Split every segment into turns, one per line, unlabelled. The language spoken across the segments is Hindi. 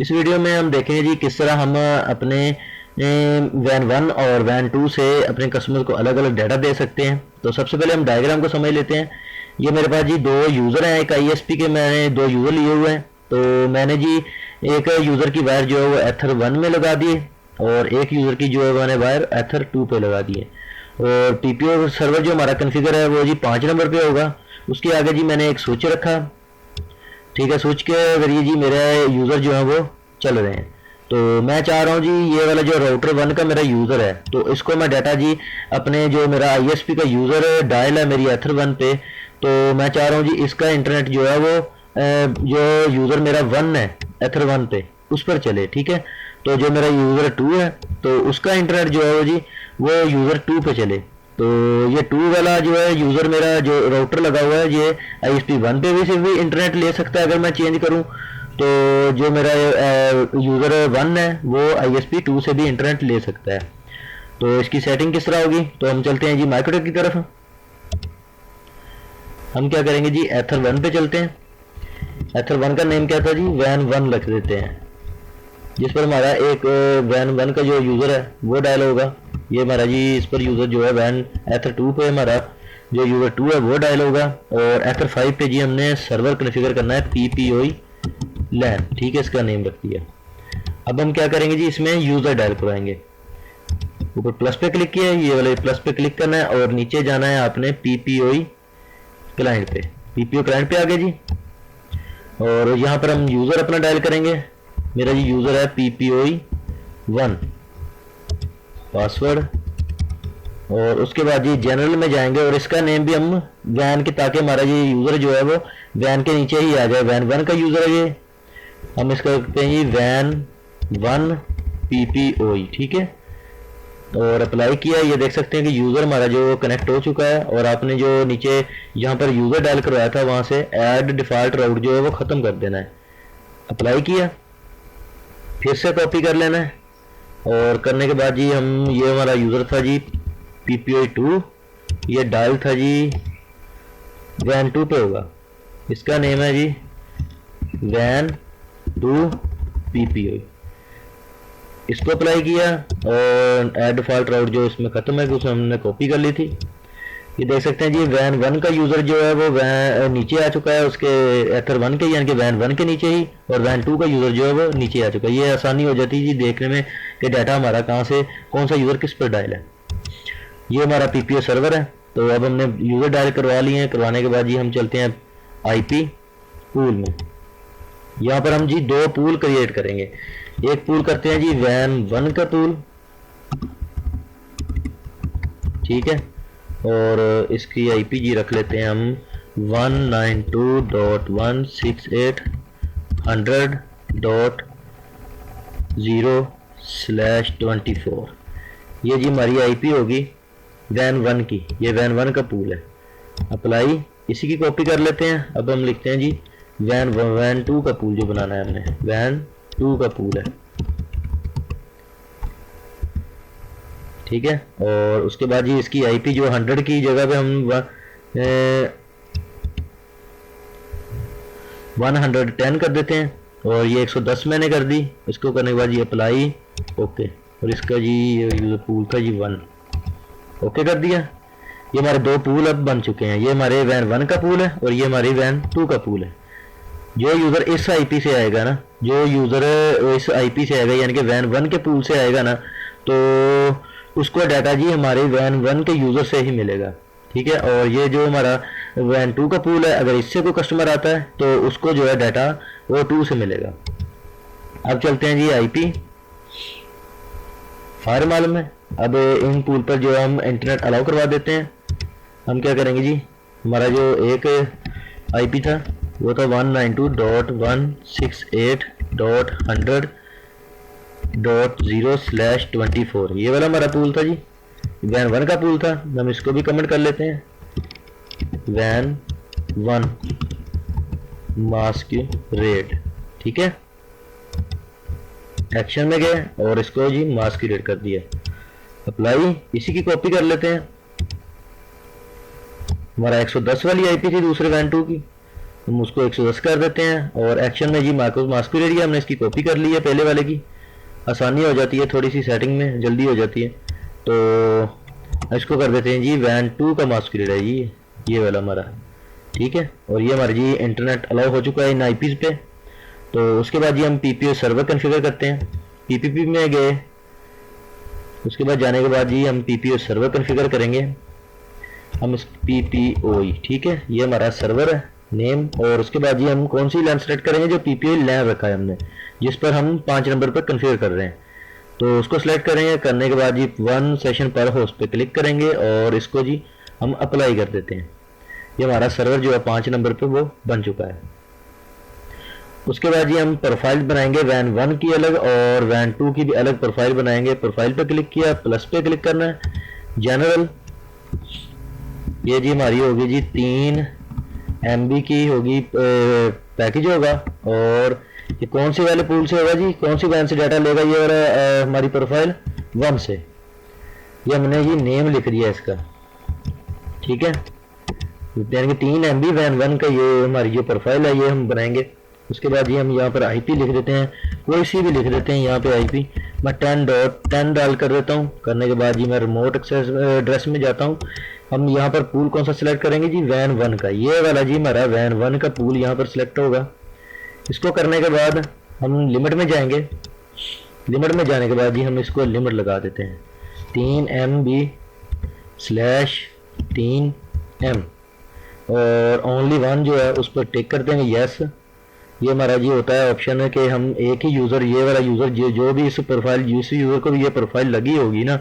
इस वीडियो में हम देखेंगे जी किस तरह हम अपने वैन वन और वैन टू से अपने कस्टमर को अलग अलग डाटा दे सकते हैं। तो सबसे पहले हम डायग्राम को समझ लेते हैं। ये मेरे पास जी दो यूज़र हैं, एक आईएसपी के मैंने दो यूज़र लिए हुए हैं। तो मैंने जी एक यूज़र की वायर जो है वो एथर वन में लगा दी और एक यूज़र की जो है मैंने वायर एथर टू पे लगा दी है। और पीपीओ सर्वर जो हमारा कन्फिगर है वो जी 5 नंबर पे होगा। उसके आगे जी मैंने एक स्विच रखा, ठीक है। स्विच के जरिए जी मेरे यूज़र जो है वो चल रहे हैं। तो मैं चाह रहा हूँ जी ये वाला जो राउटर वन का मेरा यूज़र है तो इसको मैं डाटा जी अपने जो मेरा आईएसपी का यूज़र डायल है मेरी एथर वन पे, तो मैं चाह रहा हूँ जी इसका इंटरनेट जो है वो जो यूज़र मेरा वन है एथर वन पे उस पर चले, ठीक है। तो जो मेरा यूज़र टू है तो उसका इंटरनेट जो है वो जी वो यूज़र टू पे चले। तो ये टू वाला जो है यूज़र मेरा जो राउटर लगा हुआ है ये आईएसपी वन पे भी सिर्फ भी इंटरनेट ले सकता है अगर मैं चेंज करूँ। तो जो मेरा यूज़र वन है वो आईएसपी टू से भी इंटरनेट ले सकता है। तो इसकी सेटिंग किस तरह होगी, तो हम चलते हैं जी माइक्रोटेक की तरफ। हम क्या करेंगे जी एथर वन पे चलते हैं। एथर वन का नेम क्या था जी, वैन वन रख देते हैं, जिस पर हमारा एक वैन वन का जो यूज़र है वो डायल होगा। ये हमारा जी इस पर यूज़र जो है वैन एथर टू पे हमारा जो यूज़र टू है वो डायल होगा। और एथर फाइव पे जी हमने सर्वर कन्फिगर करना है पीपीओई लैन, ठीक है, इसका नेम रख दिया। अब हम क्या करेंगे जी इसमें यूज़र डायल करवाएंगे। ऊपर प्लस पे क्लिक किया है, ये वाले प्लस पे क्लिक करना है और नीचे जाना है आपने पीपीओई क्लाइंट पे। पीपीओ क्लाइंट पे आ गए जी और यहाँ पर हम यूज़र अपना डायल करेंगे। मेरा जी यूज़र है पीपीओई वन, पासवर्ड, और उसके बाद जी जनरल में जाएंगे और इसका नेम भी हम वैन के, ताकि हमारा ये यूज़र जो है वो वैन के नीचे ही आ जाए। वैन वन का यूज़र है ये, हम इसका करते हैं जी वैन वन पीपीओई, ठीक है। और अप्लाई किया, ये देख सकते हैं कि यूज़र हमारा जो कनेक्ट हो चुका है और आपने जो नीचे यहाँ पर यूज़र डायल करवाया था वहाँ से ऐड डिफ़ॉल्ट राउट जो है वो ख़त्म कर देना है। अप्लाई किया, फिर से कॉपी कर लेना है और करने के बाद जी हम, ये हमारा यूज़र था जी पीपीओई टू, ये डायल था जी वैन टू पे होगा, इसका नेम है जी वैन टू पीपीओई। इसको अप्लाई किया और ऐड डिफ़ॉल्ट राउट जो इसमें ख़त्म है उसे हमने कॉपी कर ली थी। ये देख सकते हैं जी वैन वन का यूज़र जो है वो वैन नीचे आ चुका है उसके एथर वन के, यानी कि वैन वन के नीचे ही, और वैन टू का यूज़र जो है वो नीचे आ चुका है। ये आसानी हो जाती है जी देखने में कि डाटा हमारा कहाँ से, कौन सा यूज़र किस पर डायल है। ये हमारा पीपीओ सर्वर है। तो अब हमने यूज़र डायल करवा लिए हैं। करवाने के बाद जी हम चलते हैं आईपी पूल में। यहाँ पर हम जी दो पूल क्रिएट करेंगे। एक पूल करते हैं जी वैन वन का पूल, ठीक है, और इसकी आईपी जी रख लेते हैं हम 192.168.100/24। ये जी हमारी आईपी होगी वैन वन की, ये वैन वन का पूल है। अप्लाई, इसी की कॉपी कर लेते हैं। अब हम लिखते हैं जी वैन टू का पूल जो बनाना है हमने, वैन टू का पूल है, ठीक है। और उसके बाद जी इसकी आईपी जो 100 की जगह पे हम 110 कर देते हैं और ये 110 मैंने कर दी। इसको करने के बाद ये अप्लाई, ओके, और इसका जी यूजर पूल था जी वन, ओके कर दिया। ये हमारे दो पूल अब बन चुके हैं। ये हमारे वैन वन का पूल है और ये हमारी वैन टू का पूल है। जो यूज़र इस आईपी से आएगा ना, जो यूज़र इस आईपी से आएगा यानी कि वैन वन के पूल से आएगा ना, तो उसको डाटा जी हमारे वैन वन के यूज़र से ही मिलेगा, ठीक है। और ये जो हमारा वैन टू का पूल है, अगर इससे कोई कस्टमर आता है तो उसको जो है डाटा वो टू से मिलेगा। अब चलते हैं जी आईपी फायर मालूम है। अब इन पूल पर जो हम इंटरनेट अलाउ करवा देते हैं। हम क्या करेंगे जी, हमारा जो एक आईपी था वो था 192.168.100/24। ये वाला हमारा पूल था जी, वैन वन का पूल था। हम इसको भी कमेंट कर लेते हैं, वैन वन मास्कुरेड, ठीक है। एक्शन में गए और इसको जी मास्कुरेड कर दिया। अप्लाई, इसी की कॉपी कर लेते हैं। हमारा 110 वाली आईपी थी दूसरे वैन टू की, हम उसको 110 कर देते हैं। और एक्शन में जी मास्क एरिया हमने इसकी कॉपी कर ली है पहले वाले की, आसानी हो जाती है, थोड़ी सी सेटिंग में जल्दी हो जाती है। तो इसको कर देते हैं जी वैन 2 का मास्क एरिया है जी, ये वाला हमारा, ठीक है। और ये हमारा जी इंटरनेट अलाउ हो चुका है इन आईपीज़ पे। तो उसके बाद जी हम पीपीओ सर्वर कन्फिगर करते हैं, पीपीपी में गए, उसके बाद जाने के बाद जी हम पीपीओ सर्वर कन्फिगर करेंगे, हम इस पीपीओ, ठीक है, ये हमारा सर्वर है नेम। और उसके बाद जी हम कौन सी लैन सेलेक्ट करेंगे, जो पीपीओ लैन रखा है हमने, जिस पर हम 5 नंबर पर कन्फिगर कर रहे हैं, तो उसको सिलेक्ट करेंगे। करने के बाद जी 1 सेशन पर होस्ट पे क्लिक करेंगे और इसको जी हम अप्लाई कर देते हैं। ये हमारा सर्वर जो है 5 नंबर पे वो बन चुका है। उसके बाद जी हम प्रोफाइल बनाएंगे, वैन 1 की अलग और वैन 2 की भी अलग प्रोफाइल बनाएंगे। प्रोफाइल पे क्लिक किया, प्लस पे क्लिक करना है, जनरल, ये जी हमारी होगी जी 3 MB की होगी पैकेज होगा। और ये कौन सी वाले पूल से होगा जी, कौन सी वैन से डाटा लेगा, ये वाला हमारी प्रोफाइल 1 से। ये हमने जी नेम लिख दिया इसका, ठीक है, यानी कि 3 MB वैन 1 का ये हमारी जो प्रोफाइल है ये हम बनाएंगे। उसके बाद ये हम यहाँ पर IP लिख देते हैं, कोई सी भी लिख देते हैं यहाँ पे IP, मैं 10.10 डाल कर देता हूँ। करने के बाद जी मैं रिमोट एक्सेस एड्रेस में जाता हूँ। हम यहाँ पर पूल कौन सा सिलेक्ट करेंगे जी, वैन 1 का, ये वाला जी हमारा वैन 1 का पूल यहाँ पर सिलेक्ट होगा। इसको करने के बाद हम लिमिट में जाएंगे, लिमिट में जाने के बाद जी हम इसको लिमिट लगा देते हैं 3 MB/3M और ओनली 1 जो है उस पर टिक कर देंगे यस। ये हमारा जी होता है ऑप्शन है कि हम एक ही यूज़र, ये वाला यूज़र जो भी इस प्रोफाइल, जिस यूज़र को भी ये प्रोफाइल लगी होगी ना,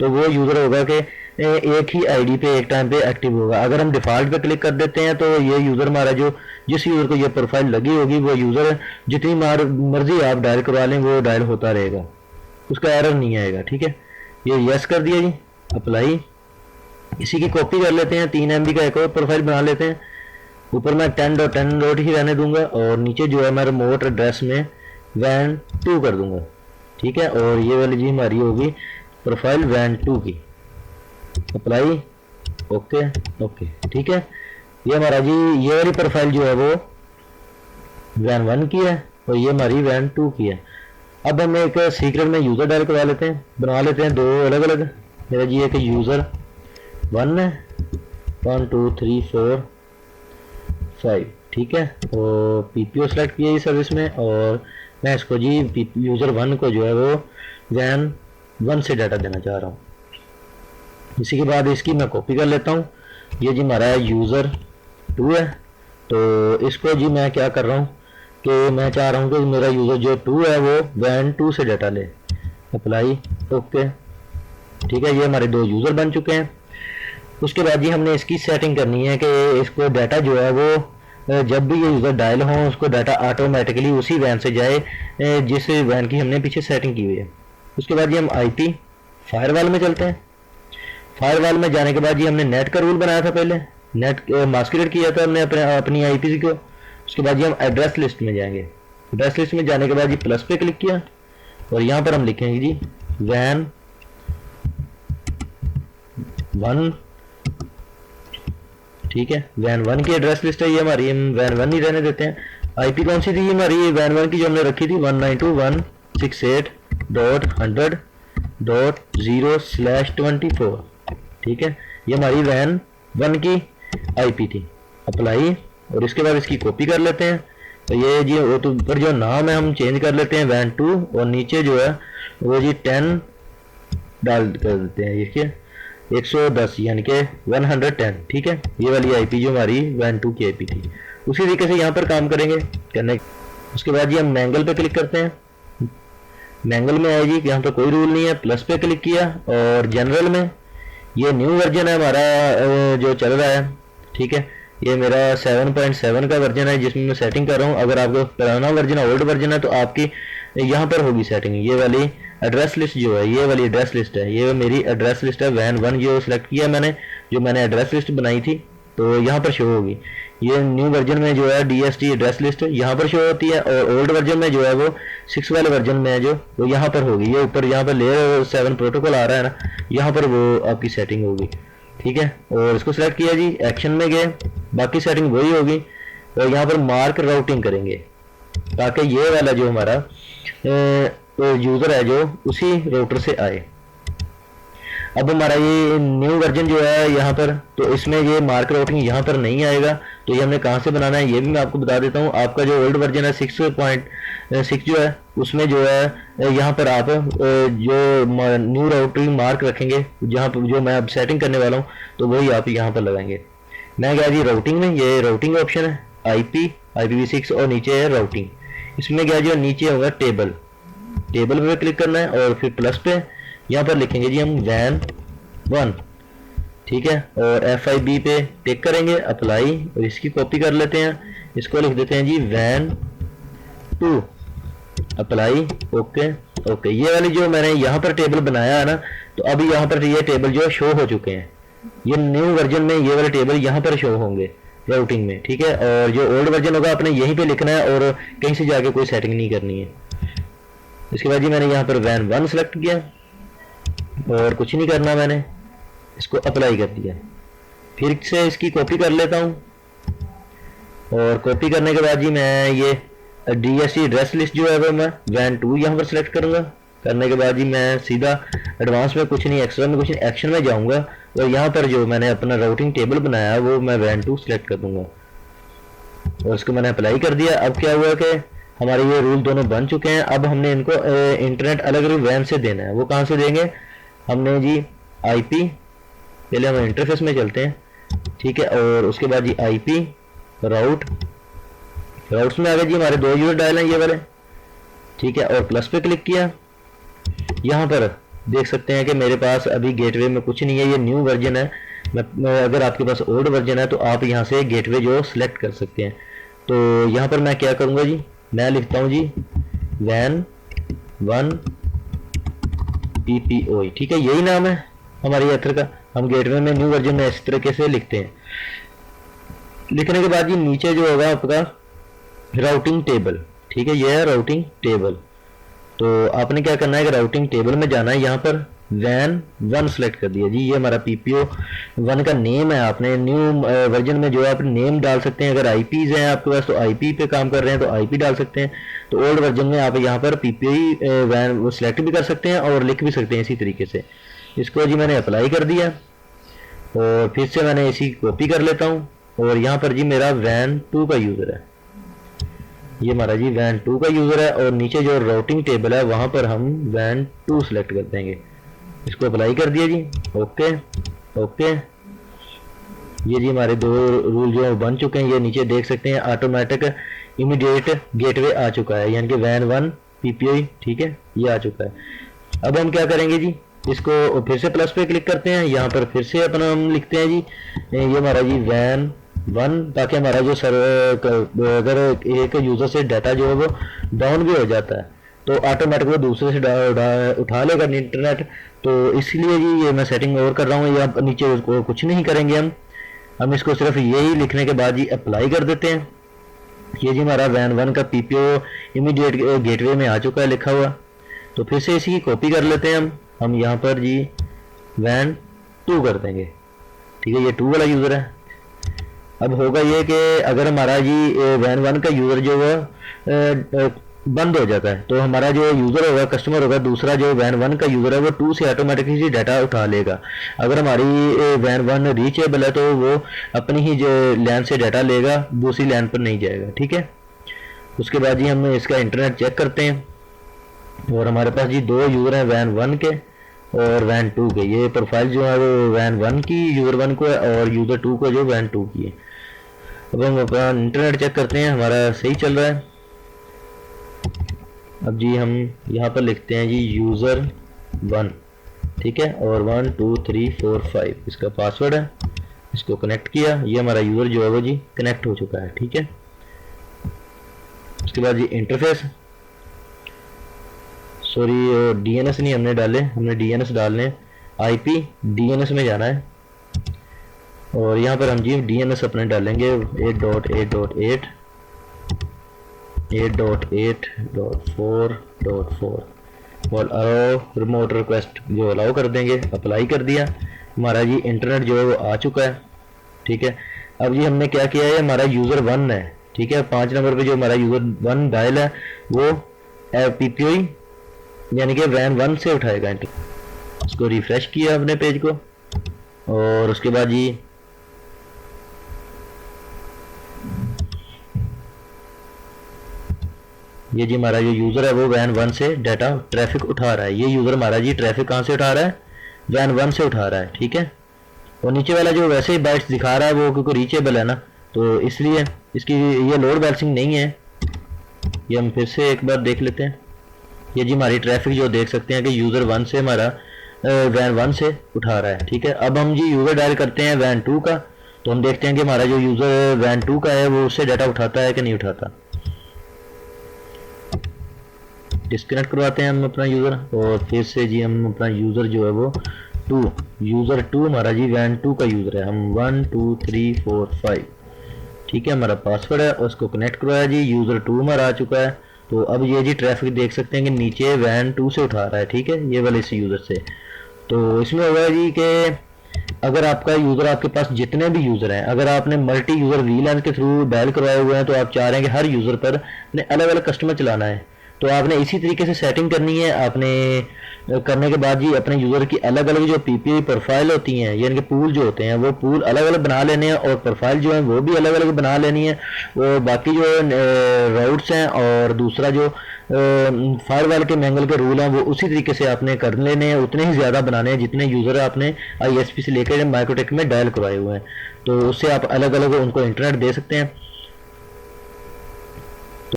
तो वो यूज़र होगा कि एक ही आईडी पे एक टाइम पे एक्टिव होगा। अगर हम डिफ़ॉल्ट पे क्लिक कर देते हैं तो ये यूज़र हमारा जो, जिस यूज़र को ये प्रोफाइल लगी होगी वो यूज़र जितनी मर्जी आप डायल करवा लें वो डायल होता रहेगा, उसका एरर नहीं आएगा, ठीक है। ये यस कर दिया जी, अप्लाई। इसी की कॉपी कर लेते हैं, 3 MB का एक और प्रोफाइल बना लेते हैं। ऊपर मैं 10.10 ही रहने दूंगा और नीचे जो है मैं रिमोट एड्रेस में वैन 2 कर दूंगा, ठीक है। और ये वाली जी हमारी होगी प्रोफाइल वैन 2 की, अप्लाई, ओके ओके, ठीक है। ये हमारा जी ये वाली प्रोफाइल जो है वो वैन 1 की है और ये हमारी वैन 2 की है। अब हम एक सीक्रेट में यूज़र डायल करवा लेते हैं, बना लेते हैं 2 अलग अलग। मेरा जी एक यूज़र 1 है, 1 2 3 4 5, ठीक है। और पीपीओ सेलेक्ट किया इस सर्विस में और मैं इसको जी यूज़र 1 को जो है वो वैन 1 से डाटा देना चाह रहा हूँ। इसी के बाद इसकी मैं कॉपी कर लेता हूँ। ये जी हमारा यूज़र 2 है, तो इसको जी मैं क्या कर रहा हूँ कि मैं चाह रहा हूँ कि मेरा यूज़र जो 2 है वो वैन 2 से डाटा ले, अप्लाई, ओके, ठीक है। ये हमारे 2 यूज़र बन चुके हैं। उसके बाद जी हमने इसकी सेटिंग करनी है कि इसको डाटा जो है वो जब भी ये यूज़र डायल हो उसको डाटा ऑटोमेटिकली उसी वैन से जाए जिस वैन की हमने पीछे सेटिंग की हुई है। उसके बाद जी हम IP फायरवॉल में चलते हैं। फायरवॉल में जाने के बाद जी हमने नेट का रूल बनाया था, पहले नेट मास्कुलेट किया था हमने अपनी IP को। उसके बाद जी हम एड्रेस लिस्ट में जाएंगे। एड्रेस लिस्ट में जाने के बाद जी प्लस पे क्लिक किया और यहाँ पर हम लिखेंगे जी वैन 1, ठीक है। वैन 1 की एड्रेस लिस्ट है ये हमारी, हम वैन 1 ही रहने देते हैं। IP कौन सी थी हमारी, वैन 1 की जो हमने रखी थी 192.168.0/24, ठीक है। ये हमारी वैन 1 की IP थी, अप्लाई। और इसके बाद इसकी कॉपी कर लेते हैं। तो ये जी तो ऊपर जो नाम है हम चेंज कर लेते हैं वैन 2 और नीचे जो है वो जी 10 डाल कर देते हैं, देखिए 110 यानी कि 110, ठीक है। ये वाली IP जो हमारी वैन 2 की IP थी, उसी तरीके से यहाँ पर काम करेंगे करने। उसके बाद जी हम मैंगल पे क्लिक करते हैं। मैंगल में आए जी, यहाँ पर कोई रूल नहीं है, प्लस पे क्लिक किया और जनरल में ये न्यू वर्जन है हमारा जो चल रहा है, ठीक है। ये मेरा 7.7 का वर्जन है जिसमें मैं सेटिंग कर रहा हूँ। अगर आपका पुराना वर्जन है, ओल्ड वर्जन है, तो आपकी यहाँ पर होगी सेटिंग। ये वाली एड्रेस लिस्ट जो है, ये वाली एड्रेस लिस्ट है, ये मेरी एड्रेस लिस्ट है वैन 1 जो सिलेक्ट किया मैंने, जो मैंने एड्रेस लिस्ट बनाई थी, तो यहाँ पर शो होगी। ये न्यू वर्जन में जो है DST एड्रेस लिस्ट यहाँ पर शो होती है और ओल्ड वर्जन में जो है वो 6 वाले वर्जन में है जो वो यहाँ पर होगी। ये ऊपर यहाँ पर लेयर 7 प्रोटोकॉल आ रहा है ना, यहाँ पर वो आपकी सेटिंग होगी, ठीक है। और इसको सेलेक्ट किया जी, एक्शन में गए, बाकी सेटिंग वही होगी। और यहाँ पर मार्क राउटिंग करेंगे ताकि ये वाला जो हमारा यूज़र है जो उसी राउटर से आए। अब हमारा ये न्यू वर्जन जो है यहाँ पर, तो इसमें ये मार्क राउटिंग यहाँ पर नहीं आएगा। तो ये हमने कहाँ से बनाना है ये भी मैं आपको बता देता हूँ। आपका जो ओल्ड वर्जन है 6.6 जो है उसमें जो है यहाँ पर आप जो न्यू राउटिंग मार्क रखेंगे जहाँ पर जो मैं अब सेटिंग करने वाला हूँ तो वही आप यहाँ पर लगाएंगे। मैं गया जी राउटिंग में, ये राउटिंग ऑप्शन है IPv6 और नीचे है राउटिंग। इसमें गया जो नीचे होगा टेबल पे क्लिक करना है और फिर प्लस पे यहाँ पर लिखेंगे जी हम वैन 1, ठीक है, और FIB पे टिक करेंगे, अप्लाई, और इसकी कॉपी कर लेते हैं, इसको लिख देते हैं जी वैन 2, अप्लाई, ओके। ये वाली जो मैंने यहाँ पर टेबल बनाया है ना, तो अभी यहाँ पर ये टेबल जो शो हो चुके हैं। ये न्यू वर्जन में ये वाले टेबल यहाँ पर शो होंगे राउटिंग में, ठीक है। और जो ओल्ड वर्जन होगा आपने यहीं पे लिखना है और कहीं से जाके कोई सेटिंग नहीं करनी है। इसके बाद जी मैंने यहाँ पर वैन 1 सेलेक्ट किया और कुछ नहीं करना, मैंने इसको अप्लाई कर दिया। फिर से इसकी कॉपी कर लेता हूँ और कॉपी करने के बाद जी मैं ये DSC एड्रेस लिस्ट जो है वो मैं वैन 2 यहाँ पर सिलेक्ट करूँगा। करने के बाद जी मैं सीधा एडवांस में कुछ नहीं, एक्स्ट्रा में कुछ नहीं, एक्शन में जाऊँगा और यहाँ पर जो मैंने अपना राउटिंग टेबल बनाया है वो मैं वैन 2 सिलेक्ट कर दूँगा और इसको मैंने अप्लाई कर दिया। अब क्या हुआ कि हमारे ये रूल दोनों बन चुके हैं। अब हमने इनको इंटरनेट अलग अलग वैन से देना है। वो कहाँ से देंगे, हमने जी IP, पहले हम इंटरफेस में चलते हैं, ठीक है, और उसके बाद जी IP राउट्स में आ गए जी हमारे 2 यूजर डायल हैं ये वाले, ठीक है, और प्लस पे क्लिक किया। यहाँ पर देख सकते हैं कि मेरे पास अभी गेटवे में कुछ नहीं है, ये न्यू वर्जन है। अगर आपके पास ओल्ड वर्जन है तो आप यहाँ से गेटवे जो सिलेक्ट कर सकते हैं। तो यहाँ पर मैं क्या करूँगा जी, मैं लिखता हूँ जी वैन 1 PPOE, ठीक है, यही नाम है हमारे एथर का। हम गेटवे में न्यू वर्जन में इस तरीके से लिखते हैं। लिखने के बाद जी नीचे जो होगा आपका राउटिंग टेबल, ठीक है, ये है राउटिंग टेबल। तो आपने क्या करना है कि राउटिंग टेबल में जाना है, यहाँ पर वैन 1 सेलेक्ट कर दिया जी। ये हमारा PPO1 का नेम है। आपने न्यू वर्जन में जो है आप नेम डाल सकते हैं। अगर IPs हैं आपके पास तो IP पे काम कर रहे हैं तो IP डाल सकते हैं। तो ओल्ड वर्जन में आप यहाँ पर PPOE वैन वो सिलेक्ट भी कर सकते हैं और लिख भी सकते हैं इसी तरीके से। इसको जी मैंने अप्लाई कर दिया और फिर से मैंने इसी कॉपी कर लेता हूँ और यहाँ पर जी मेरा वैन 2 का यूज़र है, ये हमारा जी वैन 2 का यूज़र है और नीचे जो राउटिंग टेबल है वहाँ पर हम वैन 2 सेलेक्ट कर देंगे। इसको अप्लाई कर दिया जी, ओके। ये जी हमारे 2 रूल जो बन चुके हैं। ये नीचे देख सकते हैं ऑटोमेटिक इमीडिएट गेटवे आ चुका है, यानी कि वैन 1 PPOE, ठीक है, ये आ चुका है। अब हम क्या करेंगे जी, इसको फिर से प्लस पे क्लिक करते हैं। यहाँ पर फिर से अपना हम लिखते हैं जी ये हमारा जी वैन 1, ताकि हमारा जो अगर एक यूज़र से डाटा जो है वो डाउन भी हो जाता है तो ऑटोमेटिक वो दूसरे से उठा लेगा इंटरनेट। तो इसलिए जी ये मैं सेटिंग और कर रहा हूँ। ये नीचे उसको कुछ नहीं करेंगे हम इसको सिर्फ यही लिखने के बाद जी अप्लाई कर देते हैं। ये जी हमारा वैन 1 का PPO इमीडिएट गेटवे में आ चुका है लिखा हुआ। तो फिर से इसी की कॉपी कर लेते हैं हम यहाँ पर जी वैन 2 कर देंगे, ठीक है, ये 2 वाला यूज़र है। अब होगा ये कि अगर हमारा जी वैन 1 का यूज़र जो है बंद हो जाता है तो हमारा जो यूज़र होगा, कस्टमर होगा, दूसरा जो वैन 1 का यूज़र है वो 2 से ऑटोमेटिकली डाटा उठा लेगा। अगर हमारी वैन 1 रीचेबल है तो वो अपनी ही जो लैन से डाटा लेगा, दूसरी लैन पर नहीं जाएगा, ठीक है। उसके बाद जी हम इसका इंटरनेट चेक करते हैं और हमारे पास जी 2 यूज़र हैं वैन 1 के और वैन 2 के। ये प्रोफाइल जो है वो वैन 1 की यूज़र 1 को है और यूज़र 2 को जो वैन 2 की है। अब हम अपना इंटरनेट चेक करते हैं, हमारा सही चल रहा है। अब जी हम यहाँ पर लिखते हैं जी यूज़र 1, ठीक है, और 1 2 3 4 5 इसका पासवर्ड है। इसको कनेक्ट किया, ये हमारा यूज़र जो है वो जी कनेक्ट हो चुका है, ठीक है। उसके बाद जी इंटरफेस, सॉरी DNS नहीं हमने डाले, हमने DNS डालने, IP DNS में जाना है और यहाँ पर हम जी DNS अपने डालेंगे 8.8.8 8.8.4.4 और अलाउ रिमोट रिक्वेस्ट जो अलाउ कर देंगे, अप्लाई कर दिया। हमारा जी इंटरनेट जो है वो आ चुका है, ठीक है। अब जी हमने क्या किया है, हमारा यूज़र 1 है, ठीक है। 5 नंबर पे जो हमारा यूज़र 1 डायल है वो PPI यानी कि वैन 1 से उठाएगा इंटर। इसको रिफ्रेश किया अपने पेज को और उसके बाद जी ये जी हमारा जो यूज़र है वो वैन 1 से डाटा ट्रैफिक उठा रहा है। ये यूज़र हमारा जी ट्रैफिक कहाँ से उठा रहा है, वैन 1 से उठा रहा है, ठीक है। और नीचे वाला जो वैसे ही बाइट्स दिखा रहा है वो क्योंकि रीचेबल है ना, तो इसलिए इसकी ये लोड बैलेंसिंग नहीं है। ये हम फिर से एक बार देख लेते हैं। ये जी हमारी ट्रैफिक जो देख सकते हैं कि यूज़र 1 से हमारा वैन 1 से उठा रहा है, ठीक है। अब हम जी यूज़र डायल करते हैं वैन 2 का, तो हम देखते हैं कि हमारा जो यूज़र वैन 2 का है वो उससे डाटा उठाता है कि नहीं उठाता। डिस्कनेक्ट करवाते हैं हम अपना यूज़र और फिर से जी हम अपना यूज़र जो है वो यूज़र 2 हमारा जी वैन 2 का यूज़र है। हम 1 2 3 4 5 ठीक है, हमारा पासवर्ड है और उसको कनेक्ट करवाया जी। यूज़र 2 हमारा आ चुका है। तो अब ये जी ट्रैफिक देख सकते हैं कि नीचे वैन 2 से उठा रहा है, ठीक है, ये वाले इस यूज़र से। तो इसमें होगा जी कि अगर आपका यूज़र, आपके पास जितने भी यूज़र हैं, अगर आपने मल्टी यूज़र वीलैन के थ्रू डायल करवाए हुए हैं तो आप चाह रहे हैं कि हर यूज़र पर अपने अलग अलग कस्टमर चलाना है, तो आपने इसी तरीके से सेटिंग करनी है। आपने करने के बाद जी अपने यूज़र की अलग अलग जो PPI प्रोफाइल होती हैं, यानी कि पूल जो होते हैं वो पूल अलग अलग बना लेने हैं और प्रोफाइल जो है वो भी अलग अलग बना लेनी है। और बाकी जो राउट्स हैं और दूसरा जो फायरवॉल के मैंगल के रूल हैं वो उसी तरीके से आपने कर लेने हैं, उतने ही ज़्यादा बनाने हैं जितने यूज़र आपने ISP से लेकर माइक्रोटेक में डायल करवाए हुए हैं। तो उससे आप अलग अलग उनको इंटरनेट दे सकते हैं।